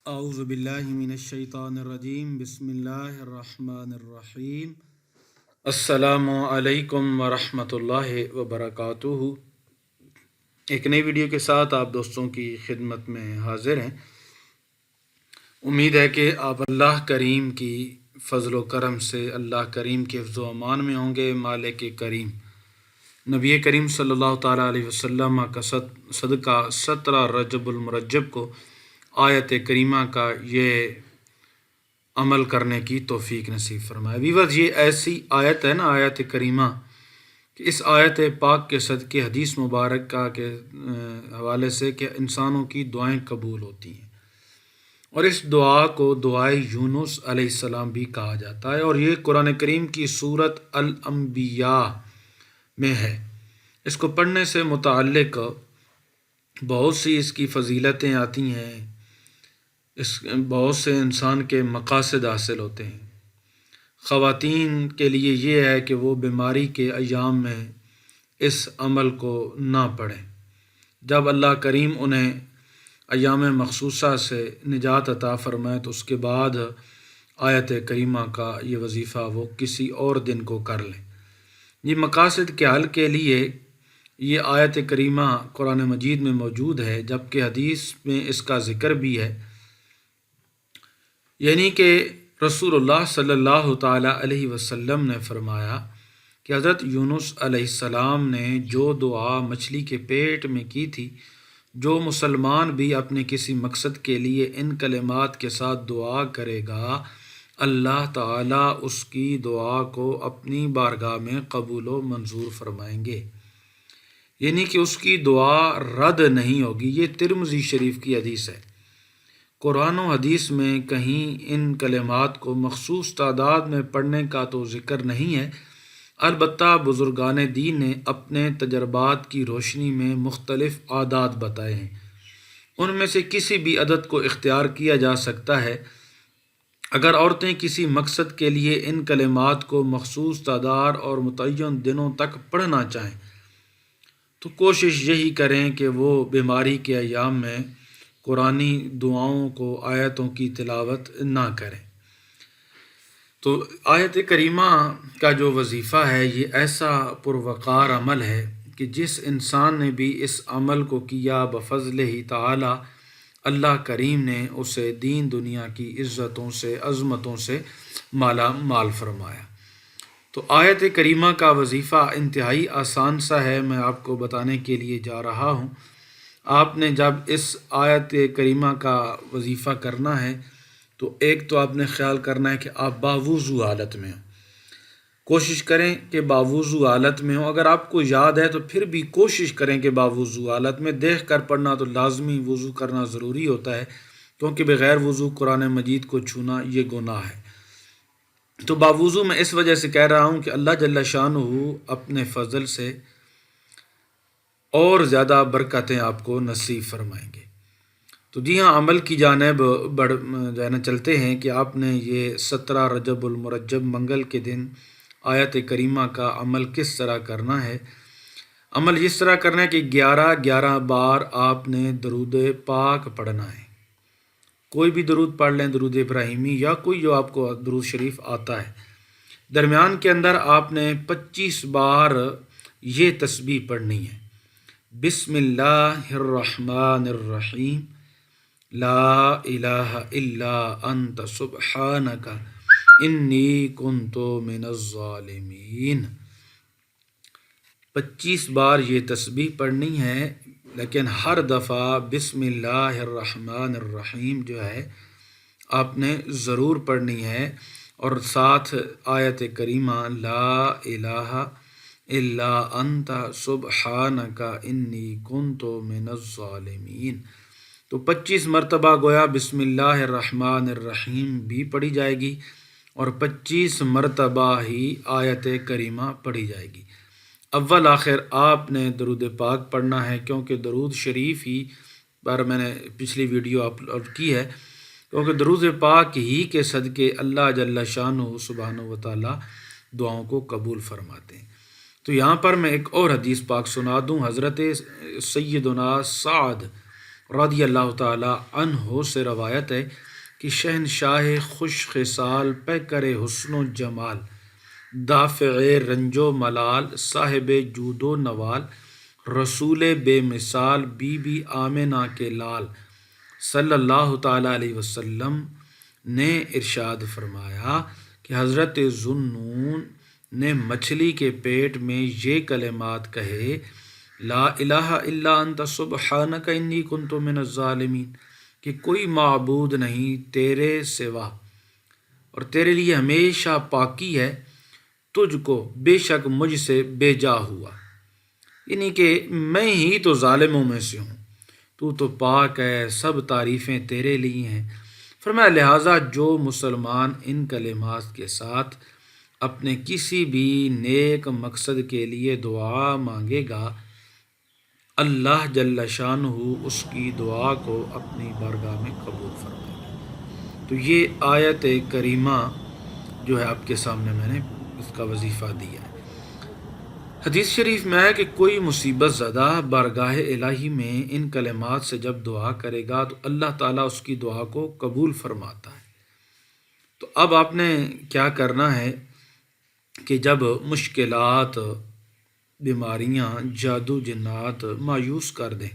اعوذ باللہ من الشیطان الرجیم بسم اللہ الرحمن الرحیم السلام علیکم ورحمۃ اللہ وبرکاتہ۔ ایک نئی ویڈیو کے ساتھ آپ دوستوں کی خدمت میں حاضر ہیں۔ امید ہے کہ آپ اللہ کریم کی فضل و کرم سے اللہ کریم کے حفظ و امان میں ہوں گے۔ مالک کریم نبی کریم صلی اللہ تعالیٰ علیہ وسلم کا صدقہ 17 رجب المرجب کو آیت کریمہ کا یہ عمل کرنے کی توفیق نصیب فرمائے۔ ویورز، یہ ایسی آیت ہے نا، آیت کریمہ، کہ اس آیت پاک کے صدقے حدیث مبارکہ کے حوالے سے کہ انسانوں کی دعائیں قبول ہوتی ہیں، اور اس دعا کو دعائے یونس علیہ السلام بھی کہا جاتا ہے، اور یہ قرآن کریم کی سورت الانبیاء میں ہے۔ اس کو پڑھنے سے متعلق بہت سی اس کی فضیلتیں آتی ہیں، بہت سے انسان کے مقاصد حاصل ہوتے ہیں۔ خواتین کے لیے یہ ہے کہ وہ بیماری کے ایام میں اس عمل کو نہ پڑھیں۔ جب اللہ کریم انہیں ایام مخصوصہ سے نجات عطا فرمائے تو اس کے بعد آیت کریمہ کا یہ وظیفہ وہ کسی اور دن کو کر لیں۔ یہ مقاصد کے حل کے لیے یہ آیت کریمہ قرآن مجید میں موجود ہے، جبکہ حدیث میں اس کا ذکر بھی ہے، یعنی کہ رسول اللہ صلی اللہ تعالیٰ علیہ وسلم نے فرمایا کہ حضرت یونس علیہ السلام نے جو دعا مچھلی کے پیٹ میں کی تھی، جو مسلمان بھی اپنے کسی مقصد کے لیے ان کلمات کے ساتھ دعا کرے گا، اللہ تعالیٰ اس کی دعا کو اپنی بارگاہ میں قبول و منظور فرمائیں گے، یعنی کہ اس کی دعا رد نہیں ہوگی۔ یہ ترمذی شریف کی حدیث ہے۔ قرآن و حدیث میں کہیں ان کلمات کو مخصوص تعداد میں پڑھنے کا تو ذکر نہیں ہے، البتہ بزرگان دین نے اپنے تجربات کی روشنی میں مختلف اعداد بتائے ہیں، ان میں سے کسی بھی عدد کو اختیار کیا جا سکتا ہے۔ اگر عورتیں کسی مقصد کے لیے ان کلمات کو مخصوص تعداد اور متعین دنوں تک پڑھنا چاہیں تو کوشش یہی کریں کہ وہ بیماری کے ایام میں قرآنی دعاؤں کو، آیتوں کی تلاوت نہ کریں۔ تو آیت کریمہ کا جو وظیفہ ہے یہ ایسا پروقار عمل ہے کہ جس انسان نے بھی اس عمل کو کیا بفضل ہی تعالی، اللہ کریم نے اسے دین دنیا کی عزتوں سے، عظمتوں سے مالا مال فرمایا۔ تو آیت کریمہ کا وظیفہ انتہائی آسان سا ہے، میں آپ کو بتانے کے لیے جا رہا ہوں۔ آپ نے جب اس آیت کریمہ کا وظیفہ کرنا ہے تو ایک تو آپ نے خیال کرنا ہے کہ آپ باوضو حالت میں ہوں۔ کوشش کریں کہ باوضو حالت میں ہوں۔ اگر آپ کو یاد ہے تو پھر بھی کوشش کریں کہ باوضو حالت میں، دیکھ کر پڑھنا تو لازمی وضو کرنا ضروری ہوتا ہے، کیونکہ بغیر وضو قرآن مجید کو چھونا یہ گناہ ہے۔ تو باوضو میں اس وجہ سے کہہ رہا ہوں کہ اللہ جل شانہ اپنے فضل سے اور زیادہ برکتیں آپ کو نصیب فرمائیں گے۔ تو جی ہاں، عمل کی جانب چلتے ہیں کہ آپ نے یہ 17 رجب المرجب منگل کے دن آیت کریمہ کا عمل کس طرح کرنا ہے۔ عمل اس طرح کرنا ہے کہ 11 بار آپ نے درود پاک پڑھنا ہے۔ کوئی بھی درود پڑھ لیں، درود ابراہیمی یا کوئی جو آپ کو درود شریف آتا ہے۔ درمیان کے اندر آپ نے 25 بار یہ تسبیح پڑھنی ہے: بسم اللہ الرحمن الرحیم، لا الہ الا انت سبحانک انی کنت من الظالمین۔ 25 بار یہ تسبیح پڑھنی ہے، لیکن ہر دفعہ بسم اللہ الرحمن الرحیم جو ہے آپ نے ضرور پڑھنی ہے، اور ساتھ آیت کریمہ لا الہ الا انت سبحانک انی کنت من الظالمین۔ تو 25 مرتبہ گویا بسم اللہ الرحمن الرحیم بھی پڑھی جائے گی، اور 25 مرتبہ ہی آیت کریمہ پڑھی جائے گی۔ اول آخر آپ نے درود پاک پڑھنا ہے، کیونکہ درود شریف ہی پر میں نے پچھلی ویڈیو اپلوڈ کی ہے، کیونکہ درود پاک ہی کے صدقے اللہ جل شانہ سبحانہ و تعالی دعاؤں کو قبول فرماتے ہیں۔ تو یہاں پر میں ایک اور حدیث پاک سنا دوں۔ حضرت سیدنا سعد رضی اللہ تعالی عنہ سے روایت ہے کہ شہنشاہ خوش خصال پیکر حسن و جمال، دافع رنج و ملال، صاحب جود و نوال، رسول بے مثال، بی بی آمنہ کے لال صلی اللہ تعالیٰ علیہ وسلم نے ارشاد فرمایا کہ حضرت ذوالنون نے مچھلی کے پیٹ میں یہ کلمات کہے، لا الہ الا انت سبحانک انی کنت من الظالمین، کہ کوئی معبود نہیں تیرے سوا اور تیرے لیے ہمیشہ پاکی ہے، تجھ کو بے شک مجھ سے بے جا ہوا، یعنی کہ میں ہی تو ظالموں میں سے ہوں، تو پاک ہے، سب تعریفیں تیرے لیے ہیں۔ فرمایا لہٰذا جو مسلمان ان کلمات کے ساتھ اپنے کسی بھی نیک مقصد کے لیے دعا مانگے گا، اللہ جل شانہ اس کی دعا کو اپنی بارگاہ میں قبول فرمائے گا۔ تو یہ آیت کریمہ جو ہے آپ کے سامنے میں نے اس کا وظیفہ دیا ہے۔ حدیث شریف میں ہے کہ کوئی مصیبت زدہ بارگاہ الہی میں ان کلمات سے جب دعا کرے گا تو اللہ تعالیٰ اس کی دعا کو قبول فرماتا ہے۔ تو اب آپ نے کیا کرنا ہے کہ جب مشکلات، بیماریاں، جادو جنات مایوس کر دیں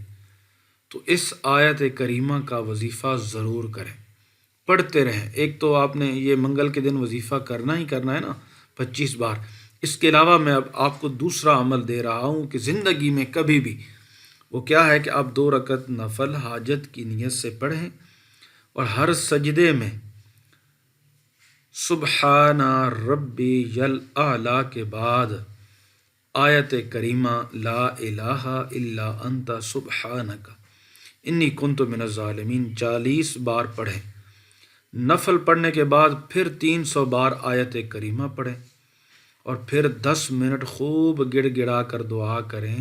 تو اس آیت کریمہ کا وظیفہ ضرور کریں، پڑھتے رہیں۔ ایک تو آپ نے یہ منگل کے دن وظیفہ کرنا ہی کرنا ہے نا 25 بار۔ اس کے علاوہ میں اب آپ کو دوسرا عمل دے رہا ہوں کہ زندگی میں کبھی بھی، وہ کیا ہے کہ آپ 2 رکعت نفل حاجت کی نیت سے پڑھیں اور ہر سجدے میں سبحان ربی الاعلیٰ کے بعد آیت کریمہ لا الہ الا انت سبحانک انی کنت من الظالمین 40 بار پڑھیں۔ نفل پڑھنے کے بعد پھر 300 بار آیت کریمہ پڑھیں اور پھر 10 منٹ خوب گڑ گڑا کر دعا کریں۔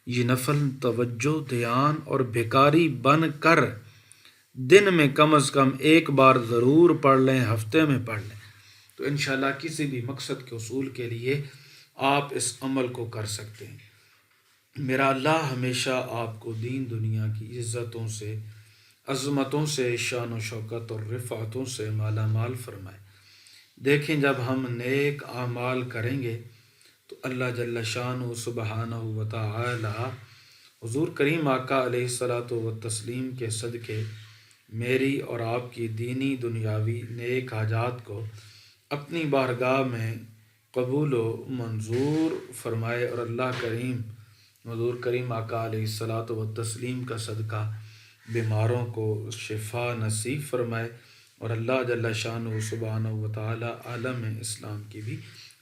یہ نفل توجہ، دھیان اور بیکاری بن کر دن میں کم از کم 1 بار ضرور پڑھ لیں، ہفتے میں پڑھ لیں، تو انشاءاللہ کسی بھی مقصد کے حصول کے لیے آپ اس عمل کو کر سکتے ہیں۔ میرا اللہ ہمیشہ آپ کو دین دنیا کی عزتوں سے، عظمتوں سے، شان و شوکت اور رفعتوں سے مالا مال فرمائے۔ دیکھیں جب ہم نیک اعمال کریں گے تو اللہ جل شانہ سبحانہ و تعالی حضور کریم آقا علیہ الصلاۃ والتسلیم کے صدقے میری اور آپ کی دینی دنیاوی نیک حاجات کو اپنی بارگاہ میں قبول و منظور فرمائے، اور اللہ کریم حضور کریم آقا علیہ الصلاۃ والتسلیم کا صدقہ بیماروں کو شفا نصیب فرمائے، اور اللہ جل شانہ سبحانہ و تعالی عالم اسلام کی بھی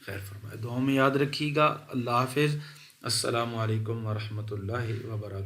خیر فرمائے۔ دعاؤں میں یاد رکھیے گا۔ اللہ حافظ۔ السلام علیکم ورحمۃ اللہ وبرکاتہ۔